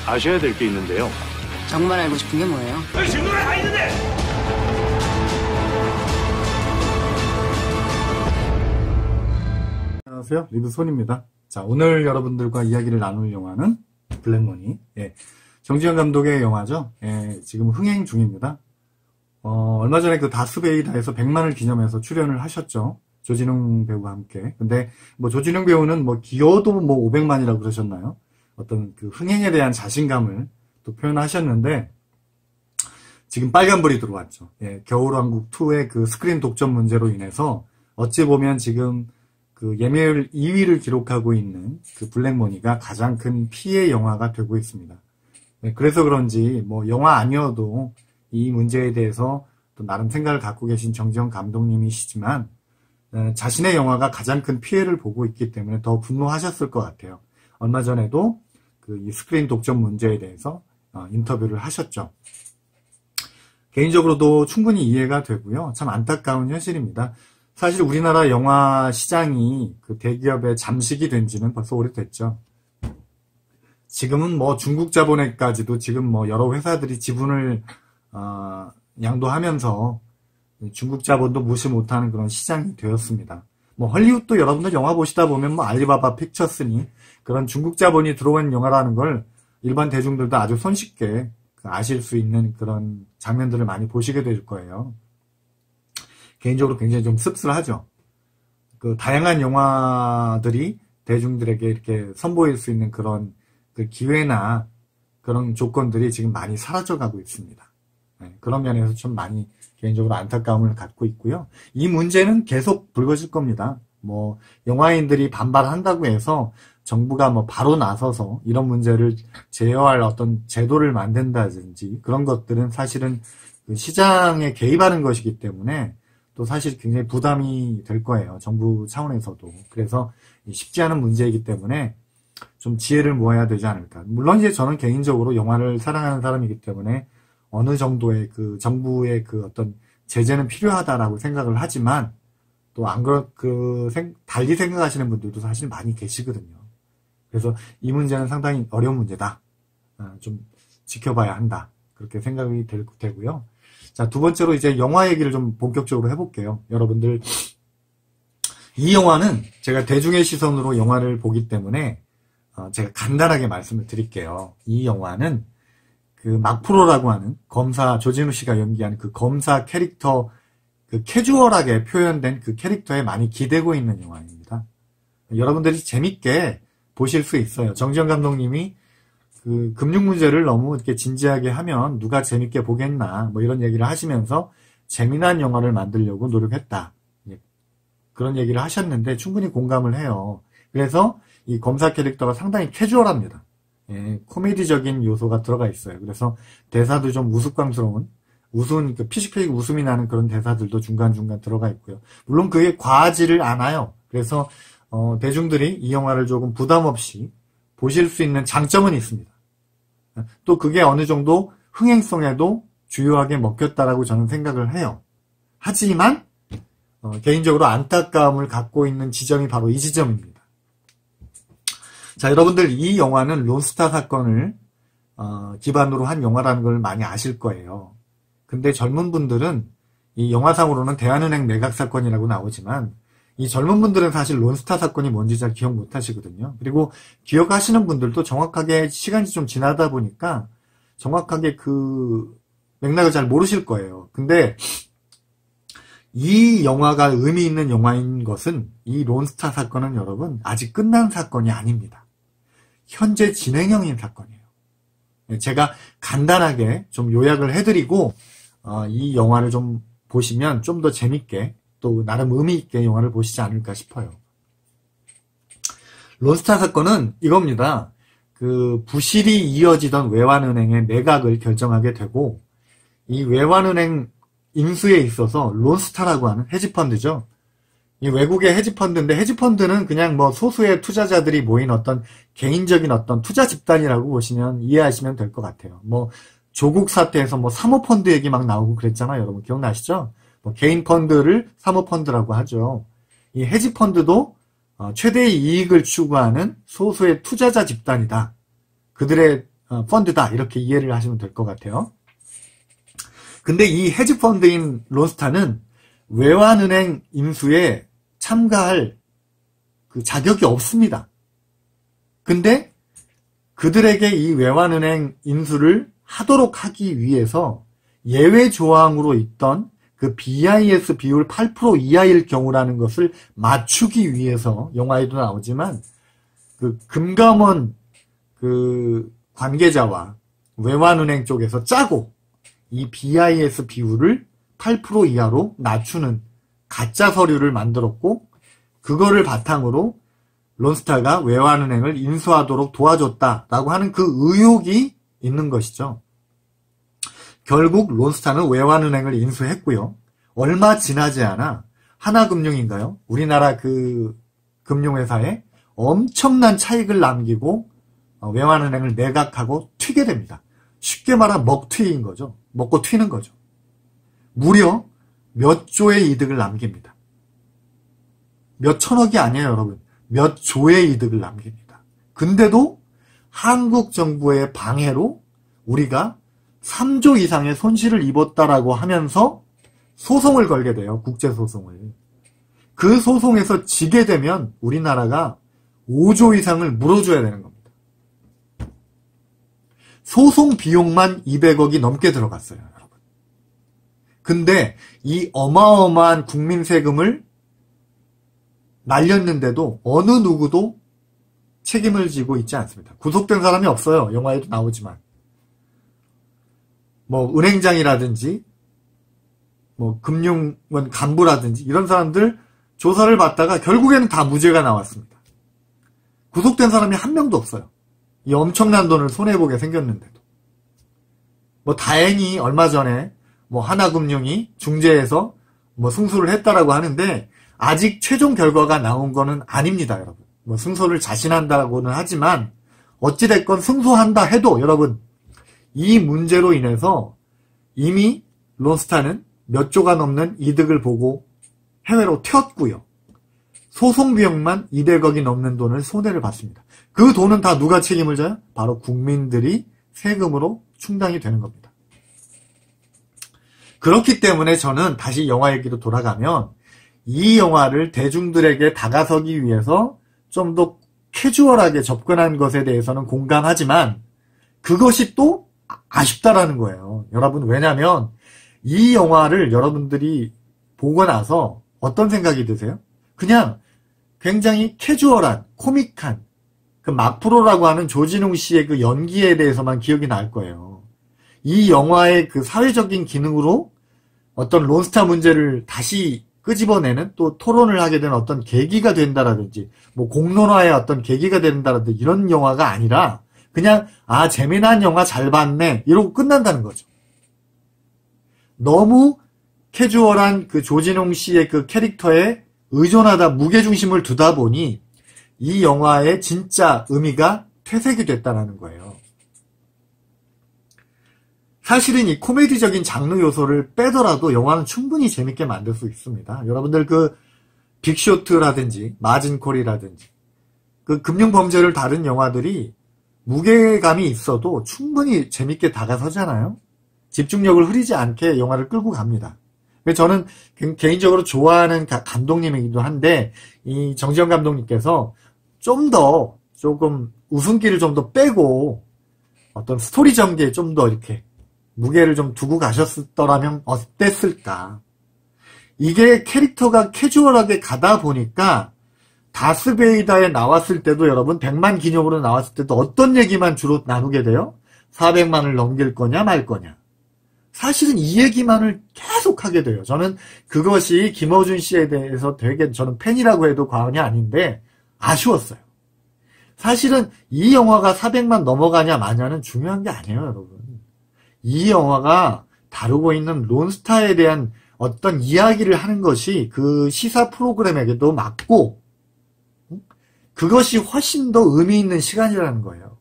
아셔야 될 게 있는데요. 정말 알고 싶은 게 뭐예요? 지금 노래 다 있는데! 안녕하세요. 리뷰손입니다. 자, 오늘 여러분들과 이야기를 나눌 영화는 블랙머니. 예, 정지현 감독의 영화죠. 예, 지금 흥행 중입니다. 얼마 전에 그 다스베이다에서 100만을 기념해서 출연을 하셨죠. 조진웅 배우와 함께. 근데 뭐 조진웅 배우는 뭐 기여도 뭐 500만이라고 그러셨나요? 어떤 그 흥행에 대한 자신감을 또 표현하셨는데 지금 빨간불이 들어왔죠. 예, 겨울왕국2의 그 스크린 독점 문제로 인해서 어찌 보면 지금 그 예매율 2위를 기록하고 있는 그 블랙머니가 가장 큰 피해 영화가 되고 있습니다. 네, 그래서 그런지 뭐 영화 아니어도 이 문제에 대해서 또 나름 생각을 갖고 계신 정지현 감독님이시지만 자신의 영화가 가장 큰 피해를 보고 있기 때문에 더 분노하셨을 것 같아요. 얼마 전에도 그 이 스크린 독점 문제에 대해서 인터뷰를 하셨죠. 개인적으로도 충분히 이해가 되고요. 참 안타까운 현실입니다. 사실 우리나라 영화 시장이 그 대기업의 잠식이 된 지는 벌써 오래됐죠. 지금은 뭐 중국 자본에까지도 지금 뭐 여러 회사들이 지분을 양도하면서 중국 자본도 무시 못하는 그런 시장이 되었습니다. 뭐 헐리우드도 여러분들 영화 보시다 보면 뭐 알리바바 픽처스니 그런 중국 자본이 들어온 영화라는 걸 일반 대중들도 아주 손쉽게 아실 수 있는 그런 장면들을 많이 보시게 될 거예요. 개인적으로 굉장히 좀 씁쓸하죠. 그 다양한 영화들이 대중들에게 이렇게 선보일 수 있는 그런 그 기회나 그런 조건들이 지금 많이 사라져가고 있습니다. 네, 그런 면에서 좀 많이 개인적으로 안타까움을 갖고 있고요. 이 문제는 계속 불거질 겁니다. 뭐 영화인들이 반발한다고 해서 정부가 뭐 바로 나서서 이런 문제를 제어할 어떤 제도를 만든다든지 그런 것들은 사실은 그 시장에 개입하는 것이기 때문에 또 사실 굉장히 부담이 될 거예요. 정부 차원에서도. 그래서 쉽지 않은 문제이기 때문에 좀 지혜를 모아야 되지 않을까. 물론 이제 저는 개인적으로 영화를 사랑하는 사람이기 때문에 어느 정도의 그 정부의 그 어떤 제재는 필요하다라고 생각을 하지만 또 안 달리 생각하시는 분들도 사실 많이 계시거든요. 그래서 이 문제는 상당히 어려운 문제다. 좀 지켜봐야 한다. 그렇게 생각이 되고요. 자, 두 번째로 이제 영화 얘기를 좀 본격적으로 해볼게요. 여러분들, 이 영화는 제가 대중의 시선으로 영화를 보기 때문에 제가 간단하게 말씀을 드릴게요. 이 영화는 그 막프로라고 하는 검사, 조진우 씨가 연기한 그 검사 캐릭터, 그 캐주얼하게 표현된 그 캐릭터에 많이 기대고 있는 영화입니다. 여러분들이 재밌게 보실 수 있어요. 정지현 감독님이 그 금융 문제를 너무 이렇게 진지하게 하면 누가 재밌게 보겠나 뭐 이런 얘기를 하시면서 재미난 영화를 만들려고 노력했다. 그런 얘기를 하셨는데 충분히 공감을 해요. 그래서 이 검사 캐릭터가 상당히 캐주얼합니다. 예, 코미디적인 요소가 들어가 있어요. 그래서 대사도 좀 우스꽝스러운 우스운 피식피식 웃음이 나는 그런 대사들도 중간중간 들어가 있고요. 물론 그게 과하지를 않아요. 그래서 대중들이 이 영화를 조금 부담 없이 보실 수 있는 장점은 있습니다. 또 그게 어느 정도 흥행성에도 주요하게 먹혔다라고 저는 생각을 해요. 하지만 개인적으로 안타까움을 갖고 있는 지점이 바로 이 지점입니다. 자, 여러분들 이 영화는 론스타 사건을 기반으로 한 영화라는 걸 많이 아실 거예요. 근데 젊은 분들은 이 영화상으로는 대한은행 매각 사건이라고 나오지만 이 젊은 분들은 사실 론스타 사건이 뭔지 잘 기억 못 하시거든요. 그리고 기억하시는 분들도 정확하게 시간이 좀 지나다 보니까 정확하게 그 맥락을 잘 모르실 거예요. 근데 이 영화가 의미 있는 영화인 것은 이 론스타 사건은 여러분 아직 끝난 사건이 아닙니다. 현재 진행형인 사건이에요. 제가 간단하게 좀 요약을 해드리고 이 영화를 좀 보시면 좀 더 재밌게 또 나름 의미 있게 영화를 보시지 않을까 싶어요. 론스타 사건은 이겁니다. 그 부실이 이어지던 외환은행의 매각을 결정하게 되고 이 외환은행 인수에 있어서 론스타라고 하는 헤지펀드죠. 이 외국의 헤지펀드인데 헤지펀드는 그냥 뭐 소수의 투자자들이 모인 어떤 개인적인 어떤 투자 집단이라고 보시면 이해하시면 될 것 같아요. 뭐 조국 사태에서 뭐 사모펀드 얘기 막 나오고 그랬잖아요. 여러분 기억나시죠? 뭐 개인 펀드를 사모펀드라고 하죠. 이 헤지펀드도 최대의 이익을 추구하는 소수의 투자자 집단이다. 그들의 펀드다 이렇게 이해를 하시면 될 것 같아요. 근데 이 헤지펀드인 론스타는 외환은행 인수에 참가할 그 자격이 없습니다. 근데 그들에게 이 외환은행 인수를 하도록 하기 위해서 예외 조항으로 있던 그 BIS 비율 8% 이하일 경우라는 것을 맞추기 위해서 영화에도 나오지만 그 금감원 그 관계자와 외환은행 쪽에서 짜고 이 BIS 비율을 8% 이하로 낮추는 가짜 서류를 만들었고 그거를 바탕으로 론스타가 외환은행을 인수하도록 도와줬다라고 하는 그 의혹이 있는 것이죠. 결국 론스타는 외환은행을 인수했고요. 얼마 지나지 않아 하나금융인가요? 우리나라 그 금융회사에 엄청난 차익을 남기고 외환은행을 매각하고 튀게 됩니다. 쉽게 말하면 먹튀인 거죠. 먹고 튀는 거죠. 무려 몇 조의 이득을 남깁니다. 몇 천억이 아니에요, 여러분. 몇 조의 이득을 남깁니다. 근데도 한국 정부의 방해로 우리가 3조 이상의 손실을 입었다라고 하면서 소송을 걸게 돼요. 국제소송을. 그 소송에서 지게 되면 우리나라가 5조 이상을 물어줘야 되는 겁니다. 소송 비용만 200억이 넘게 들어갔어요, 여러분. 근데 이 어마어마한 국민 세금을 날렸는데도 어느 누구도 책임을 지고 있지 않습니다. 구속된 사람이 없어요. 영화에도 나오지만. 뭐 은행장이라든지 뭐 금융원 간부라든지 이런 사람들 조사를 받다가 결국에는 다 무죄가 나왔습니다. 구속된 사람이 한 명도 없어요. 이 엄청난 돈을 손해보게 생겼는데도. 뭐 다행히 얼마 전에 뭐 하나금융이 중재해서 뭐 승소를 했다라고 하는데 아직 최종 결과가 나온 거는 아닙니다, 여러분. 뭐 승소를 자신한다고는 하지만 어찌됐건 승소한다 해도 여러분 이 문제로 인해서 이미 론스타는 몇 조가 넘는 이득을 보고 해외로 튀었고요. 소송 비용만 200억이 넘는 돈을 손해를 봤습니다. 그 돈은 다 누가 책임을 져요? 바로 국민들이 세금으로 충당이 되는 겁니다. 그렇기 때문에 저는 다시 영화 얘기로 돌아가면 이 영화를 대중들에게 다가서기 위해서 좀 더 캐주얼하게 접근한 것에 대해서는 공감하지만 그것이 또 아쉽다라는 거예요. 여러분, 왜냐면 이 영화를 여러분들이 보고 나서 어떤 생각이 드세요? 그냥 굉장히 캐주얼한, 코믹한 그 막프로라고 하는 조진웅 씨의 그 연기에 대해서만 기억이 날 거예요. 이 영화의 그 사회적인 기능으로 어떤 론스타 문제를 다시 끄집어내는 또 토론을 하게 되는 어떤 계기가 된다라든지 뭐 공론화의 어떤 계기가 된다라든지 이런 영화가 아니라 그냥 아 재미난 영화 잘 봤네 이러고 끝난다는 거죠. 너무 캐주얼한 그 조진웅 씨의 그 캐릭터에 의존하다 무게중심을 두다 보니 이 영화의 진짜 의미가 퇴색이 됐다는 거예요. 사실은 이 코미디적인 장르 요소를 빼더라도 영화는 충분히 재밌게 만들 수 있습니다. 여러분들 그 빅쇼트라든지 마진콜이라든지 그 금융범죄를 다룬 영화들이 무게감이 있어도 충분히 재밌게 다가서잖아요. 집중력을 흐리지 않게 영화를 끌고 갑니다. 저는 개인적으로 좋아하는 감독님이기도 한데 이 정지영 감독님께서 좀 더 조금 웃음기를 좀 더 빼고 어떤 스토리 전개에 좀 더 이렇게 무게를 좀 두고 가셨더라면 어땠을까. 이게 캐릭터가 캐주얼하게 가다 보니까 다스베이다에 나왔을 때도 여러분 100만 기념으로 나왔을 때도 어떤 얘기만 주로 나누게 돼요? 400만을 넘길 거냐 말 거냐. 사실은 이 얘기만을 계속 하게 돼요. 저는 그것이 김어준 씨에 대해서 되게 저는 팬이라고 해도 과언이 아닌데 아쉬웠어요. 사실은 이 영화가 400만 넘어가냐 마냐는 중요한 게 아니에요, 여러분. 이 영화가 다루고 있는 론스타에 대한 어떤 이야기를 하는 것이 그 시사 프로그램에게도 맞고 그것이 훨씬 더 의미 있는 시간이라는 거예요.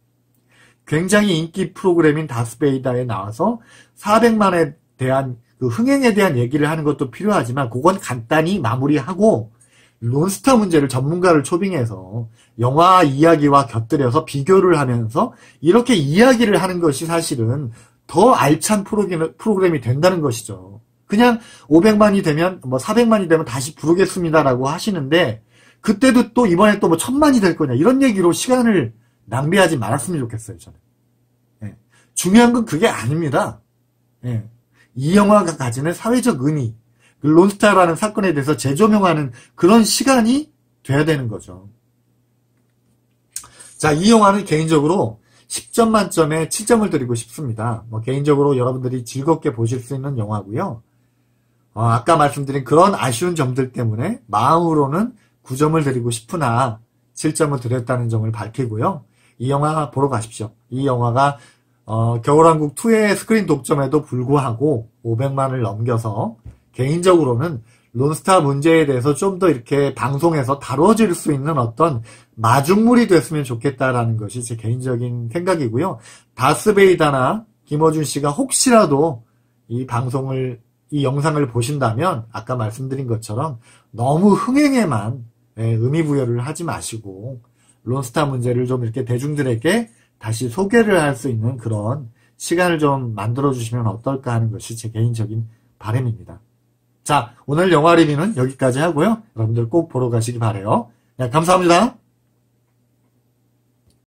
굉장히 인기 프로그램인 다스베이다에 나와서 400만에 대한 그 흥행에 대한 얘기를 하는 것도 필요하지만 그건 간단히 마무리하고 론스타 문제를 전문가를 초빙해서 영화 이야기와 곁들여서 비교를 하면서 이렇게 이야기를 하는 것이 사실은 더 알찬 프로그램이 된다는 것이죠. 그냥 500만이 되면 400만이 되면 다시 부르겠습니다라고 하시는데 그때도 또 이번에 또 1000만이 될 거냐 이런 얘기로 시간을 낭비하지 말았으면 좋겠어요. 저는. 예. 중요한 건 그게 아닙니다. 예. 이 영화가 가지는 사회적 의미, 론스타라는 사건에 대해서 재조명하는 그런 시간이 돼야 되는 거죠. 자, 이 영화는 개인적으로 10점 만점에 7점을 드리고 싶습니다. 개인적으로 여러분들이 즐겁게 보실 수 있는 영화고요. 아까 말씀드린 그런 아쉬운 점들 때문에 마음으로는 9점을 드리고 싶으나 7점을 드렸다는 점을 밝히고요. 이 영화 보러 가십시오. 이 영화가 겨울왕국 2의 스크린 독점에도 불구하고 500만을 넘겨서 개인적으로는 론스타 문제에 대해서 좀 더 이렇게 방송에서 다뤄질 수 있는 어떤 마중물이 됐으면 좋겠다라는 것이 제 개인적인 생각이고요. 다스베이다나 김어준 씨가 혹시라도 이 영상을 보신다면 아까 말씀드린 것처럼 너무 흥행에만 의미 부여를 하지 마시고 론스타 문제를 좀 이렇게 대중들에게 다시 소개를 할 수 있는 그런 시간을 좀 만들어 주시면 어떨까 하는 것이 제 개인적인 바람입니다. 자, 오늘 영화 리뷰는 여기까지 하고요. 여러분들 꼭 보러 가시기 바라요. 네, 감사합니다.